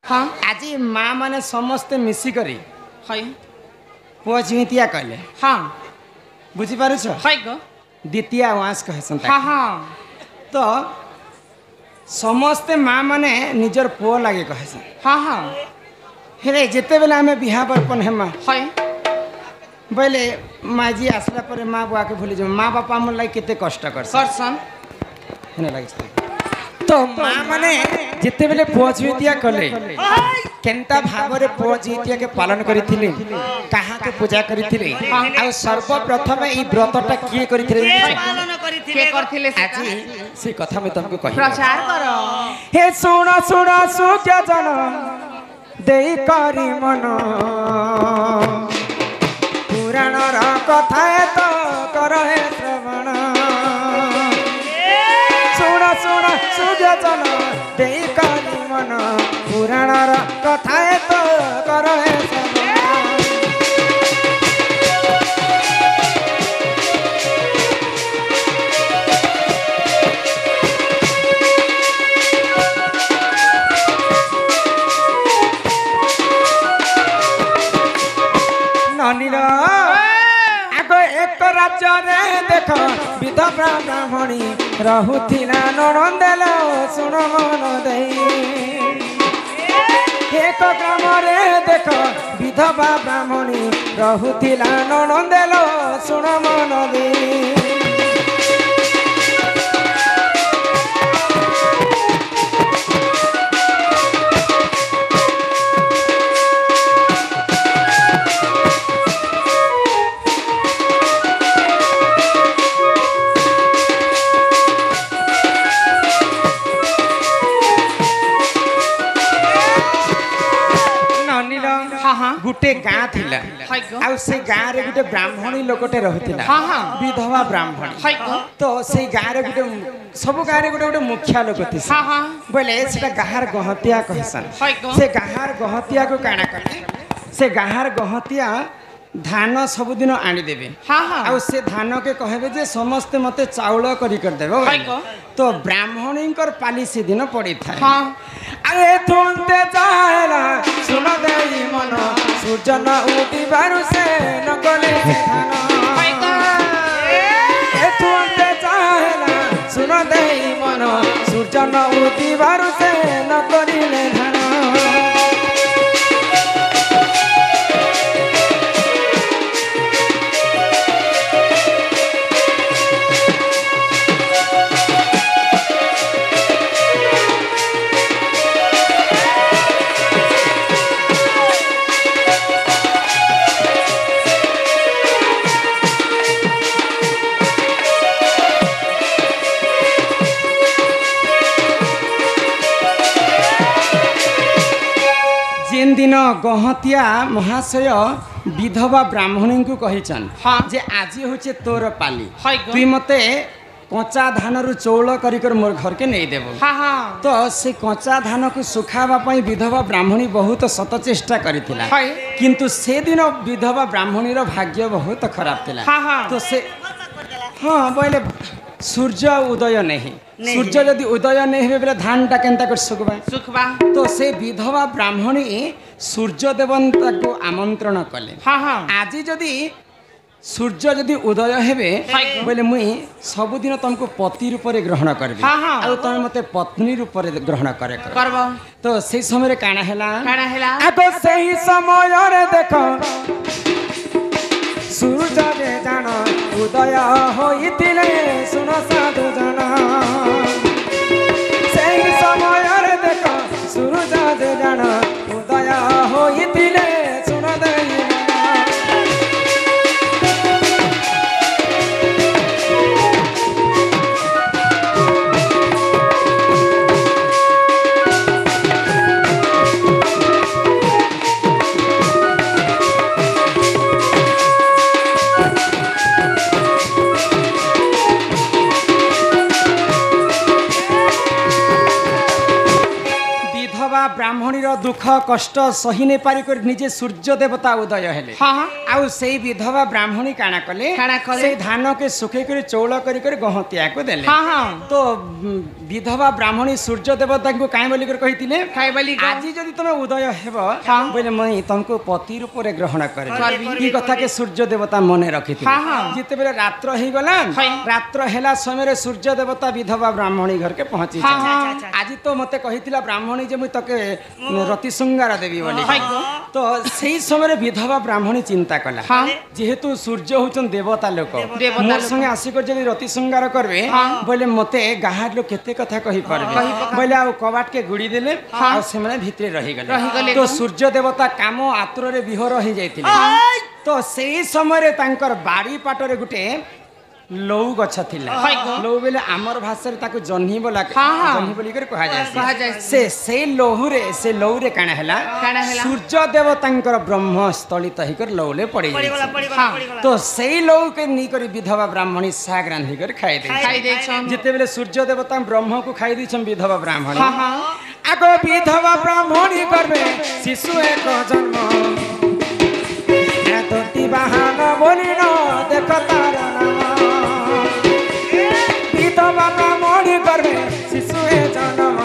हाँ आज माँ माने समस्ते मिसिकरी है पुआ झिमितिया कहले हाँ बुझी पारुछ है गो द्वितीय वास कहसन हाँ हाँ तो समस्ते माँ माने निजर पुआ लागे कहसन हाँ हाँ हेले जेते बेला हमें बिहा बरपन हेमा है बोले माँ जी आसला पर माँ बुआ के भूली जाओ माँ बापा मन लागे केते कष्ट करसन हेने लागे तो माँ माने जेते बेले पुआ झिमितिया कले केंता भावरे पुआ झिमितिया के पालन करिथिले कहाँ के पूजा करिथिले आ सर्वप्रथम ई व्रतटा किए करिथिले के करथिले से आज से कथा में तुमको कहि प्रचार करो हे सुन सुन सुख्य जन देई करी मन पुराण र कथा तो कर हे श्रवण सुन सुन सुख्य जन देई करी मन पुराण र कथा तो कर हे श्रवण आग एक राज्य देख विधवा ब्राह्मणी रहुथिला ननंदेल सुन मन दे एक ग्राम देख विधवा ब्राह्मणी रहुथिला ननंदेल सुन मन दे गुटे गाँ थिला आ से गाँ रे गुटे ब्राह्मणी लोकटे रहथिला विधवा ब्राह्मणी तो से गाँ रे गुटे सब गाँ रे गुटे गुटे मुखिया लोक थिस बोले सेटा गाहार गहतिया कहसन से गाहार गहतिया को काना करे से गाहार गहतिया धान सब दिन आनी देबे आ से धान के कहबे जे समस्त मते चाउल करी कर देबे तो ब्राह्मणी कर पाली से दिन पड़ी था अरे थोंते जाएला सुन देई मन सूर्य न उठी बारु से न गले धान ए थोंते जाएला सुन देई मन सूर्य न उठी बारु से न करिले धान दिन गहतिया महाशय विधवा ब्राह्मणी को कहिचन जे आज होचे तोर पाली तुई मते कच्चा धान रु चौल करिकर मोर घर के नहीं देबो तो से कच्चा धान को सुखावा पई विधवा ब्राह्मणी बहुत सत चेष्टा करिथिला किंतु से दिन विधवा ब्राह्मणी रो भाग्य बहुत खराब थिला तो से हां बोले सूर्य उदय नहीं सूर्य यदि उदय नहीं हे बेले धान टा केनता कर सुखबा तो से विधवा ब्राह्मणी सूर्य देवता को आमंत्रण कले आज जदि सूर्य जदि उदय हेबे बोले मुई सब दिन तुमको पति रूप रे ग्रहण करबी आ तुम मते पत्नी रूप रे ग्रहण करे करबो तो से समय रे काना हेला आगो सही समय रे देखो सूर्य रे जान उदय होइतिले सुन साधु जन सही समय रे देखो सूर्य रे जान उदय होइतिले सुन देई ब्राह्मणी दुख कष्ट सही नहीं पारी कर निजे सूर्य देवता उदय हेले आउ से विधवा ब्राह्मणी काना कले से धान के सुखे कर चौल कर गहतिया को देले तो विधवा ब्राह्मणी सूर्य देवता को काई बोली कर कहितिले काई बोली आज जदि तुम उदय हेबो बोले मई तुमको पति रूप रे ग्रहण करे ई कथा के सूर्य देवता मने रखिथिले जिते बेले रात्र हे गला रात्र हेला समय सूर्य देवता विधवा ब्राह्मणी घर के पहुंची आज तो मते कहितिला ब्राह्मणी जे मुई तके रति श्रृंगार देवी बोली तो सेही समय विधवा ब्राह्मणी चिंता कला जेहेतु सूर्य होचन देवता लोक मोर संगे आसी कर जदि रति श्रृंगार करबे बोले मते गाहार लोग केते कथा कहि परबे बोले आ कबाट के गुड़ी देले आ से माने भितरे रहि गले तो सूर्य देवता काम आतुर रे विहर हो जाइतिले तो सेही समय तांकर बाड़ी पाटरे गुटे लौ गछ थिला लौ बेले आमर भाषा रे ताको जन्ही बोला जन्ही बोली कर कहा जाय से लौ रे काना हला सूर्य देवतांकर ब्रह्म स्थलित ही कर लौले पड़ी तो सेही लौ के नी कर विधवा ब्राह्मणी साग रांधी कर खाई दे जते बेले सूर्य देवता ब्रह्म को खाई दी विधवा ब्राह्मणी आगो विधवा ब्राह्मणी करबे शिशु एक जन्म तोती बहान बोली न देख तारा विधवा ब्राह्मणी करबे शिशु एक जन्म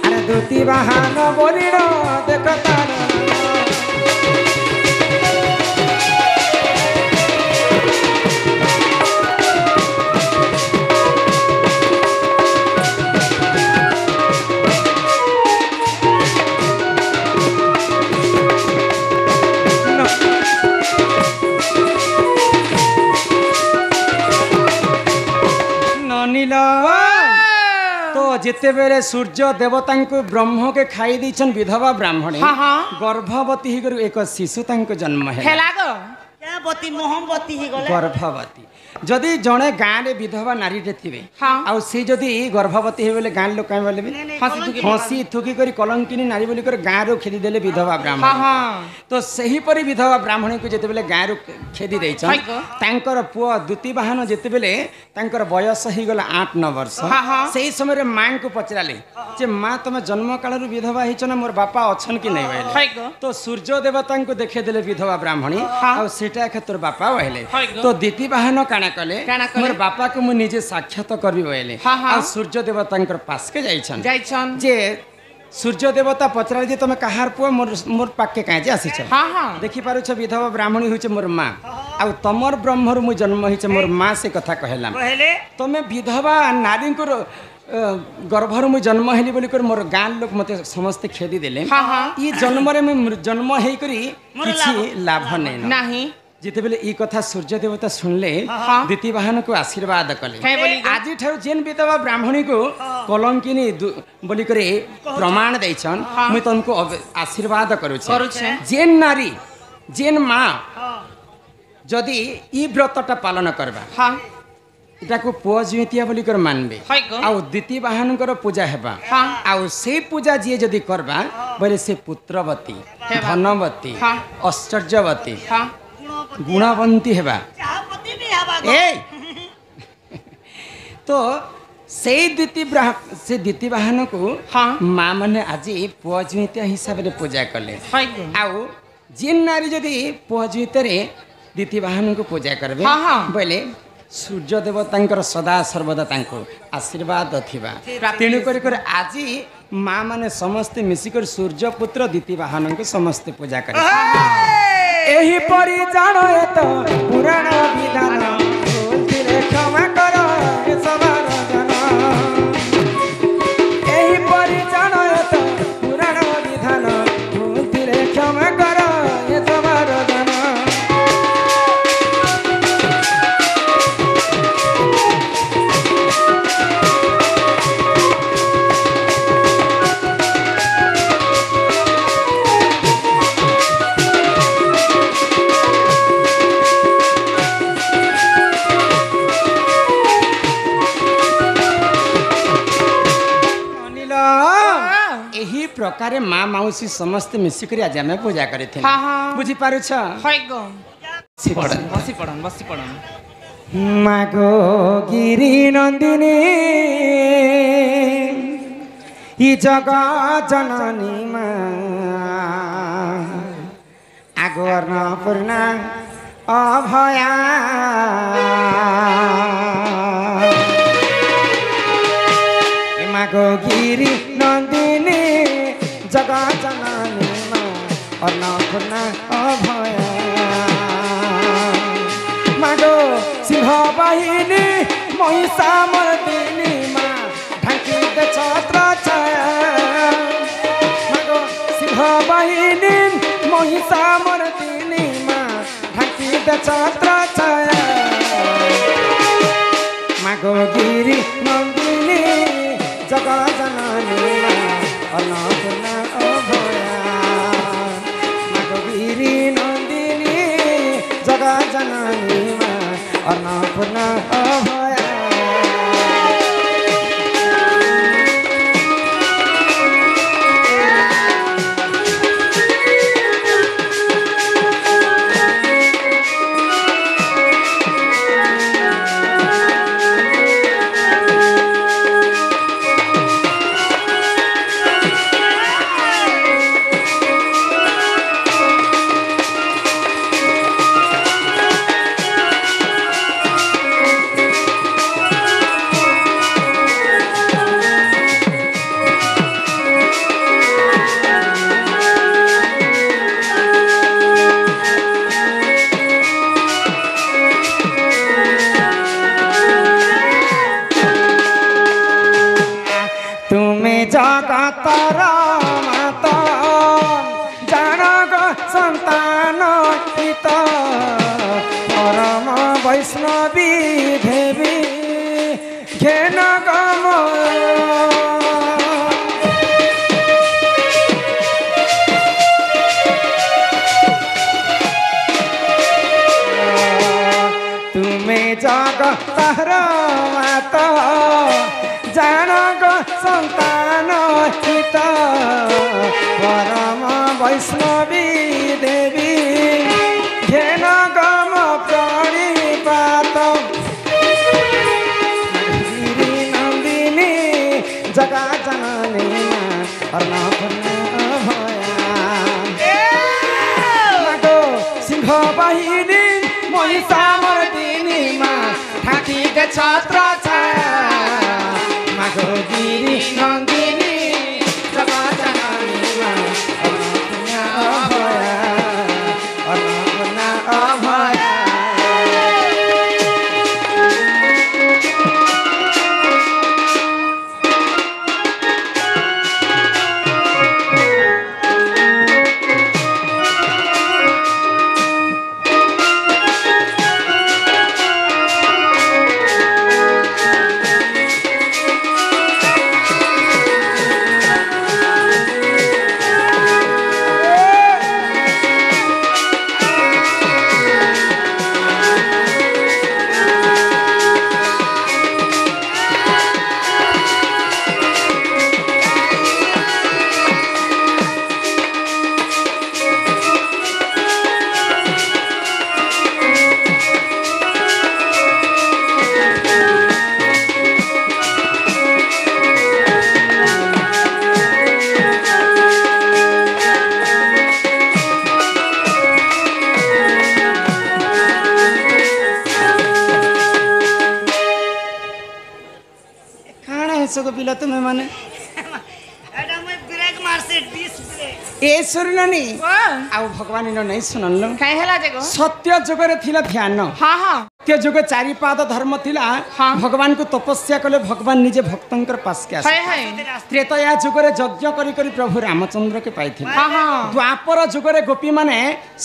अरे तोती बहान बोली न देख तारा तो जिते बेले सूर्य देवता को ब्रह्म के खाई दीछन विधवा ब्राह्मणी गर्भवती ही एक शिशु जन्म है गर्भवती जदि जड़े गाँव में विधवा नारी थे आ गर्भवती हो गाँ लोग कहीं बोले हसी थुकी कर कलंकिनी नारी बोली गाँव रू खेदी देले विधवा ब्राह्मण तो सही परी विधवा ब्राह्मणी को जिते बेले गाँव रू खेदी देकर पुआ द्वितीय बाहन जिते बेले बयस हो गला 8-9 वर्ष से समय माँ को पचराले जे माँ तुम जन्म काल विधवा हो मोर बापा अच्छन कि नहीं बोले तो सूर्य देवता को देखे देले विधवा ब्राह्मणी आटा तोर बापा कहले तो द्वितीय बाहन काना कले मोर बापा को मु निजे साक्षात करबी बोले सूर्य देवता पास के जाइछन जे सूर्य देवता पचरा जे तुम कहार पुआ मोर पाके काहे जे आसीछ देखि पारुछ विधवा ब्राह्मणी होइछ मोर माँ आ तमर ब्रह्मर मु जन्म होइछ मोर माँ से कथा कहला तुम विधवा नारी को गर्भर मु जन्म हेली बोली कर मोर गाँ लोग मते समस्त खेदी देले ई जन्म रे मैं जन्म हेई करी किछि लाभ नहीं जिते बेले ई कथा सूर्य देवता सुनले द्वितीय वाहन को आशीर्वाद कले आज ठार जेन विधवा ब्राह्मणी को कलंकिनी बोली करे प्रमाण देछन मुई तुमको आशीर्वाद करूछे जेन नारी जेन माँ जदि ई व्रतटा पालन करबा इटाको पुआ जुतिया बोली कर मानबे आउ द्वितीय वाहन पूजा हेबा आउ से पूजा जी जदि करबा बोले से पुत्रवती धनवती ऐश्वर्यवती गुणवंती हेबा तो से द्वितीय वाहन को माँ मैंने आज पुआ जुतिया हिसाब से पूजा कले आउ जेन नारी जदि पुआ जुतिया द्वितीय वाहन को पूजा करबे बोले सूर्य देवता सदा सर्वदा आशीर्वाद थिबा तेणु कर आज माँ माने समस्ते मिसिकर सूर्य पुत्र द्वितीय वाहन को समस्ते पूजा करे एही परि जानो तो पुराण विधान क्षमा करो सवार जन एही परि जानो तो पुराण विधान क्षमा करो सवार जन प्रकार माँ मौसी समस्त मिसिक आज आम पूजा कर बुझी पारुछ मागो गिरी नंदिनी इ जगत जननी मा आगो पूर्णा अभया मागो गिरी नंदिनी जगत जननी मा अन्नपूर्णा अभया मागो सिंह बाहिनी महिषामर्दिनी मा ढाकी दे छत्र छाया मागो सिंह बाहिनी महिषामर्दिनी मा ढाकी दे छत्र छाया मागो गिरी नंदिनी जगत जननी मा अन्नपूर्णा अभया मागो गिरी नंदिनी जगत जननी मा अन्नपूर्णा अभया जगतर माता जनक संतान हित परम वैष्णवी देवी घेन गम तुम्हें जगतर माता जनक संतान हित परम वैष्णवी देवी घेन गम प्रणिपात गिरी नंदिनी जगत जननी अन्नपूर्णा अभया सिंह बाहिनी महिषामर्दिनी मा ढाकी दे छत्र छाया मागो गिरी नंदिनी जगत जननी मा अन्नपूर्णा अभया अन्नपूर्णा अभया पिला तुम्हें माने ए सुनलनी आउ भगवान इन नहीं सुनल काहे हला जगो सत्य जुगरे थिला ध्यान हां हां सत्य जुग चारि पाद धर्म थिला भगवान को तपस्या कले भगवान निजे भक्तंकर पास के आसे हाय त्रेतया जुगरे यज्ञ करी करी प्रभु रामचंद्र के पाइथिले हां हां द्वापर जुगरे गोपी माने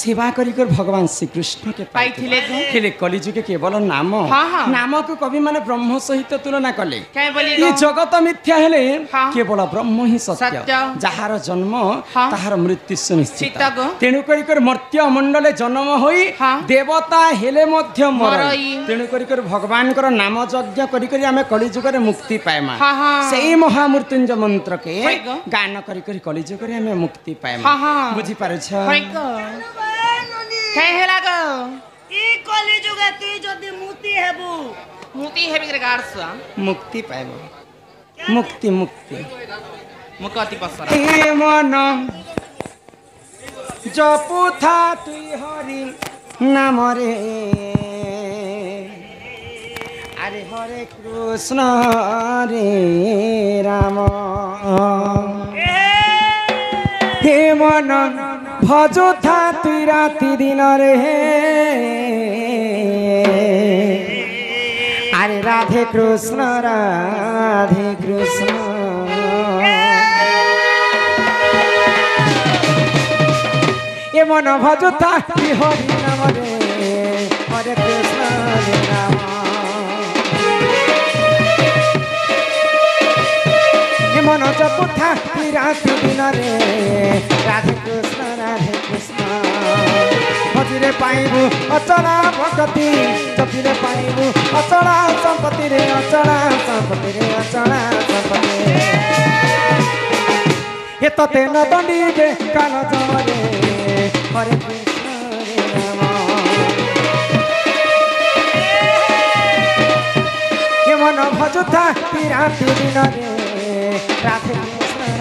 सेवा करी कर भगवान श्री कृष्ण के पाइथिले खेले कली जुगे केवल नाम नाम को कवि माने ब्रह्म सहित तुलना कले काहे बोली ई जगत मिथ्या हेले केवल ब्रह्म ही सत्य जहार जन्म ताहार मृत्यु सुनिश्चित तेणु करी कर मर्त्य मंडले जन्म होई देवता हेले मध्य मर तेणु करी कर भगवान कर नाम यज्ञ करी करी हमें कली जुगरे मुक्ति पाएमा सेही महामृत्युंजय मंत्र के गान करी करी कली जुगरे हमें मुक्ति पाएमा बुझी पारछ काहे हला गो ई कली जुगे तू जदी मुक्ति हेबी रे गारसुआ मुक्ति पाएबो मुक्ति मुक्ति मुके अति पसंद ए मन जपुथा तुई हरि नाम रे अरे हरे कृष्ण रे राम हे मन भजुथा तुई राति दिन रे अरे राधे कृष्ण ये मन भजुता हरि नाम रे हरे कृष्ण रे राम ये मन जपुथा राति दिन रे राधे कृष्ण भजिरे पाइबु अचला भगति जपिरे पाइबु अचला संपत्ति रे अचला संपत्ति रे अचला संपत्ति ये तते न दंडीबे काल जमरे हरे कृष्ण रे राम ये मन भजुता राति दिन रे राधे कृष्ण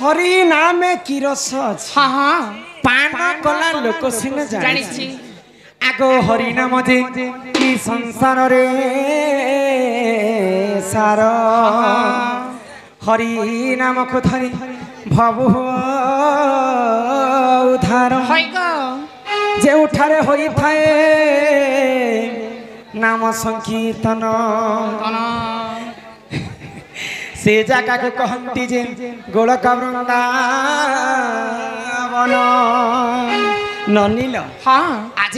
हरि नामे की रस हाँ हाँ पान कला लोक सिंह जानी आगो हरि नाम जे की संसार रे सार हरि नाम को धरी भव उधार जे उठारे होई थाए नाम संकीर्तन से जगह को कहती जे गोलका वृंदावन ननील हाँ आज